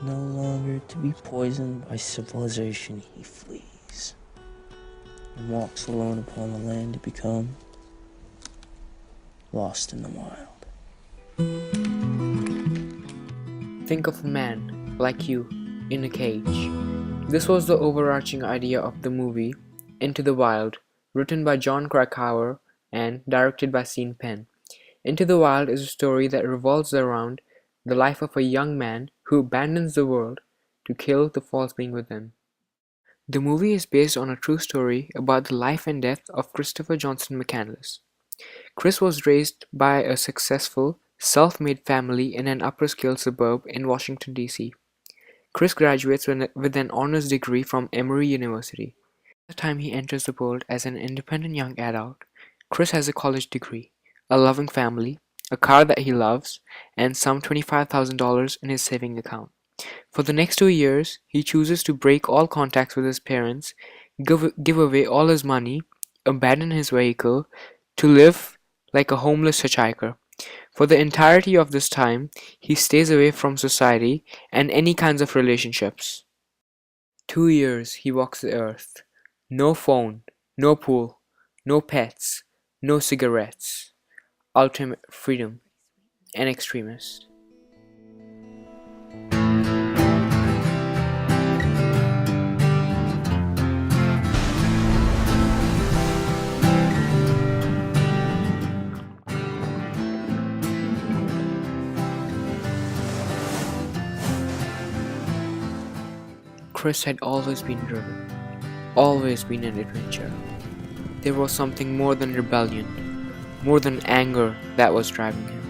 No longer to be poisoned by civilization, he flees and walks alone upon the land to become lost in the wild. Think of a man like you in a cage. This was the overarching idea of the movie Into the Wild, written by John Krakauer and directed by Sean Penn. Into the Wild is a story that revolves around the life of a young man who abandons the world to kill the false being within. The movie is based on a true story about the life and death of Christopher Johnson McCandless. Chris was raised by a successful, self-made family in an upper-scale suburb in Washington, D.C. Chris graduates with an honors degree from Emory University. By the time he enters the world as an independent young adult, Chris has a college degree, a loving family, a car that he loves, and some $25,000 in his saving account. For the next 2 years, he chooses to break all contacts with his parents, give away all his money, abandon his vehicle, to live like a homeless hitchhiker. For the entirety of this time, he stays away from society and any kinds of relationships. 2 years he walks the earth. No phone, no pool, no pets, no cigarettes. Ultimate freedom. An extremist. Chris had always been driven, always been an adventurer. There was something more than rebellion, more than anger that was driving him.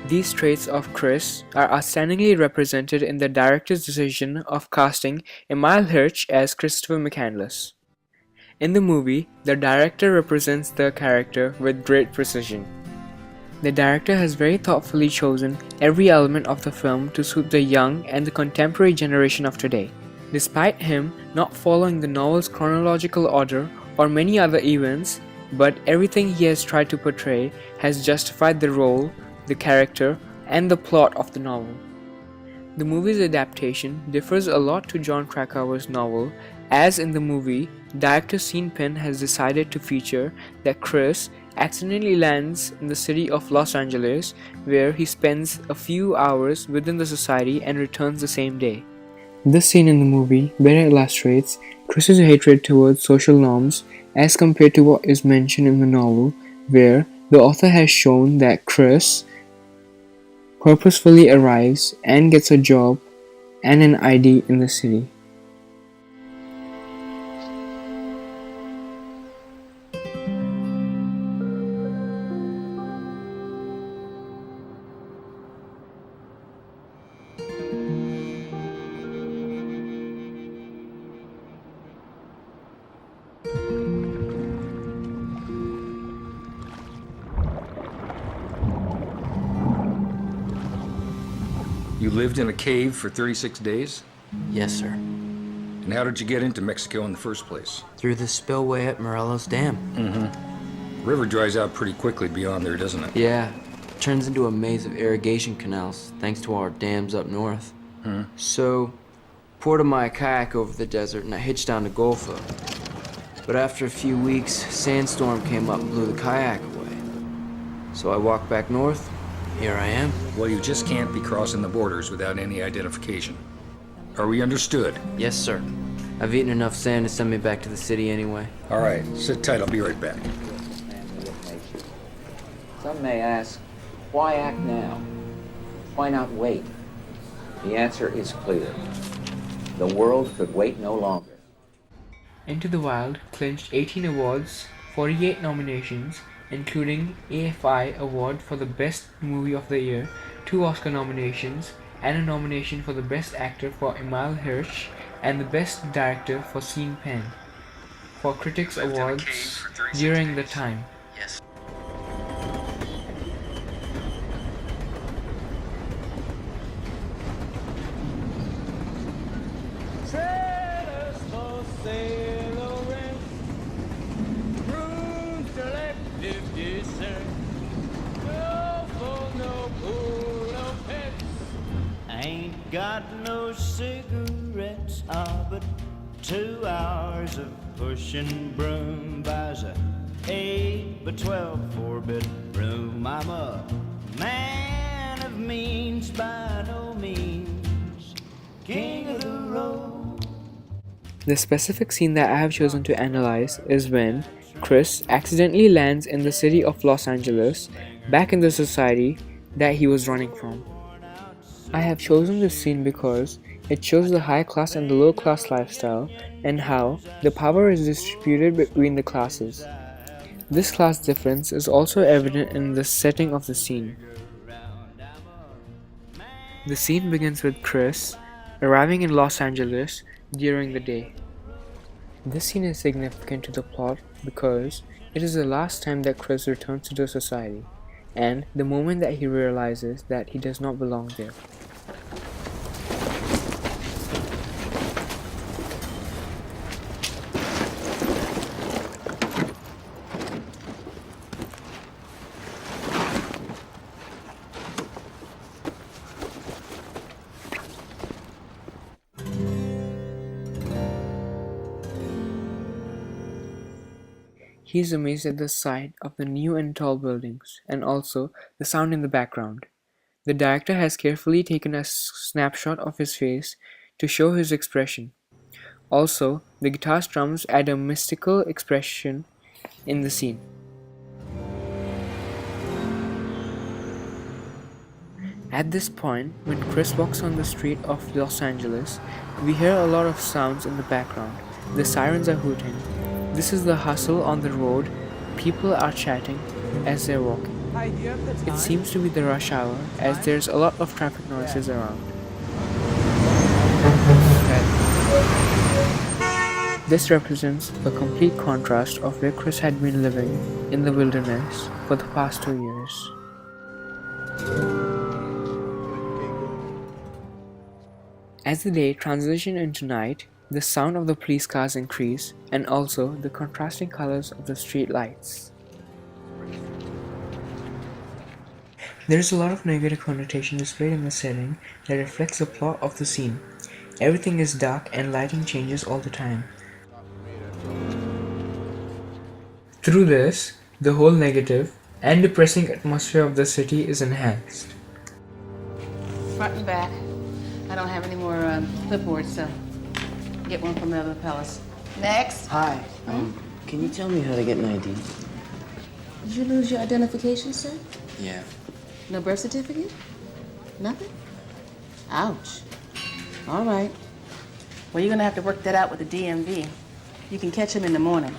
These traits of Chris are outstandingly represented in the director's decision of casting Emile Hirsch as Christopher McCandless. In the movie, the director represents the character with great precision. The director has very thoughtfully chosen every element of the film to suit the young and the contemporary generation of today. Despite him not following the novel's chronological order or many other events, but everything he has tried to portray has justified the role, the character, and the plot of the novel. The movie's adaptation differs a lot to John Krakauer's novel, as in the movie, director Sean Penn has decided to feature that Chris accidentally lands in the city of Los Angeles, where he spends a few hours within the society and returns the same day. This scene in the movie better illustrates Chris's hatred towards social norms as compared to what is mentioned in the novel, where the author has shown that Chris purposefully arrives and gets a job and an ID in the city. You lived in a cave for 36 days? Yes, sir. And how did you get into Mexico in the first place? Through the spillway at Morelos Dam. The river dries out pretty quickly beyond there, doesn't it? Yeah, turns into a maze of irrigation canals thanks to our dams up north. So, poured my kayak over the desert and I hitched down to Golfo. But after a few weeks, sandstorm came up and blew the kayak away. So I walked back north. Here I am. Well, you just can't be crossing the borders without any identification. Are we understood? Yes, sir. I've eaten enough sand to send me back to the city anyway. All right, sit tight, I'll be right back. Some may ask, why act now? Why not wait? The answer is clear. The world could wait no longer. Into the Wild clinched 18 awards, 48 nominations, including AFI Award for the Best Movie of the Year, 2 Oscar nominations, and a nomination for the Best Actor for Emile Hirsch and the Best Director for Sean Penn. For Critics Awards during the time. Ain't Got no cigarettes, but 2 hours of pushing broom buys a 8 by 12 4-bedroom. I'm a man of means by no means, king of the road. The specific scene that I have chosen to analyze is when Chris accidentally lands in the city of Los Angeles, back in the society that he was running from. I have chosen this scene because it shows the high class and the low class lifestyle and how the power is distributed between the classes. This class difference is also evident in the setting of the scene. The scene begins with Chris arriving in Los Angeles during the day. This scene is significant to the plot because it is the last time that Chris returns to the society, and the moment that he realizes that he does not belong there. He is amazed at the sight of the new and tall buildings, and also the sound in the background. The director has carefully taken a snapshot of his face to show his expression. Also, the guitar strums add a mystical expression in the scene. At this point, when Chris walks on the street of Los Angeles, we hear a lot of sounds in the background. The sirens are hooting. This is the hustle on the road. People are chatting as they're walking. It seems to be the rush hour as there's a lot of traffic noises around. This represents a complete contrast of where Chris had been living in the wilderness for the past 2 years. As the day transitions into night, the sound of the police cars increase and also the contrasting colors of the street lights. There is a lot of negative connotation displayed in the setting that reflects the plot of the scene. Everything is dark and lighting changes all the time. Through this, the whole negative and depressing atmosphere of the city is enhanced. Front and back. I don't have any more clipboards, so get one from the other palace. Next. Hi. Can you tell me how to get an ID? Did you lose your identification, sir? Yeah. No birth certificate? Nothing? Ouch. All right. Well, you're gonna have to work that out with the DMV. You can catch him in the morning.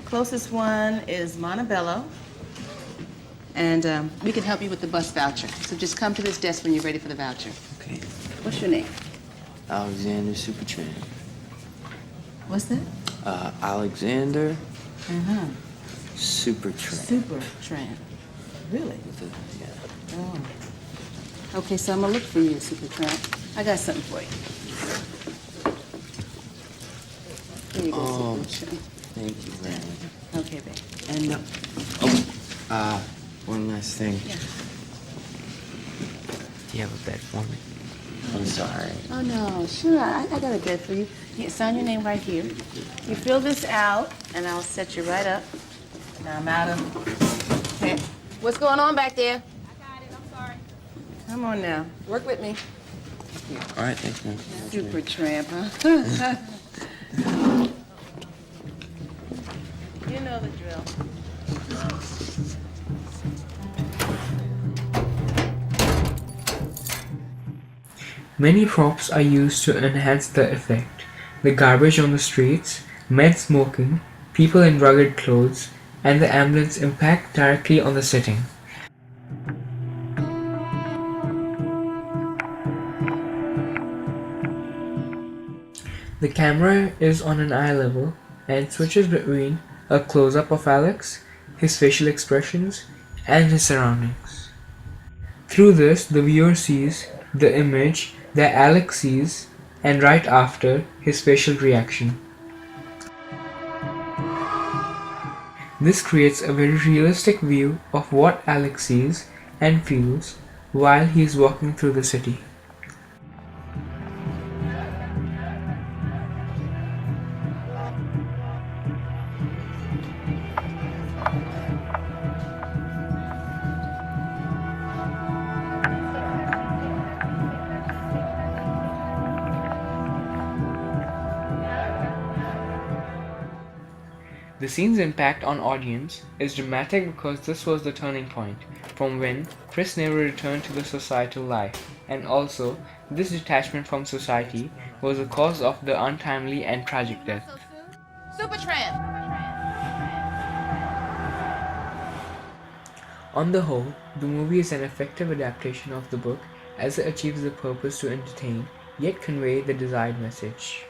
Closest one is Montebello. And we can help you with the bus voucher. So just come to this desk when you're ready for the voucher. Okay. What's your name? Alexander Supertramp. What's that? Alexander Uh-huh. Supertramp. Supertramp. Really? Yeah. Oh. Okay, so I'm gonna look for you, Supertramp. I got something for you. Here you go, Supertramp. Thank you very much. Okay, babe. And, one last thing. Yeah. Do you have a bed for me? I'm sorry. Oh, no, sure. I got a bed for you. You sign your name right here. You fill this out, and I'll set you right up. Now I'm out of... Okay. What's going on back there? I got it. I'm sorry. Come on now. Work with me. All right, thanks, man. Supertramp, huh? You know the drill. Many props are used to enhance the effect. The garbage on the streets, men smoking, people in rugged clothes, and the ambulance impact directly on the setting. The camera is on an eye level and switches between a close-up of Alex, his facial expressions, and his surroundings. Through this, the viewer sees the image that Alex sees, and right after, his facial reaction. This creates a very realistic view of what Alex sees and feels while he is walking through the city. The scene's impact on audience is dramatic because this was the turning point from when Chris never returned to the societal life, and also this detachment from society was the cause of the untimely and tragic death. Supertramp! On the whole, the movie is an effective adaptation of the book as it achieves the purpose to entertain, yet convey the desired message.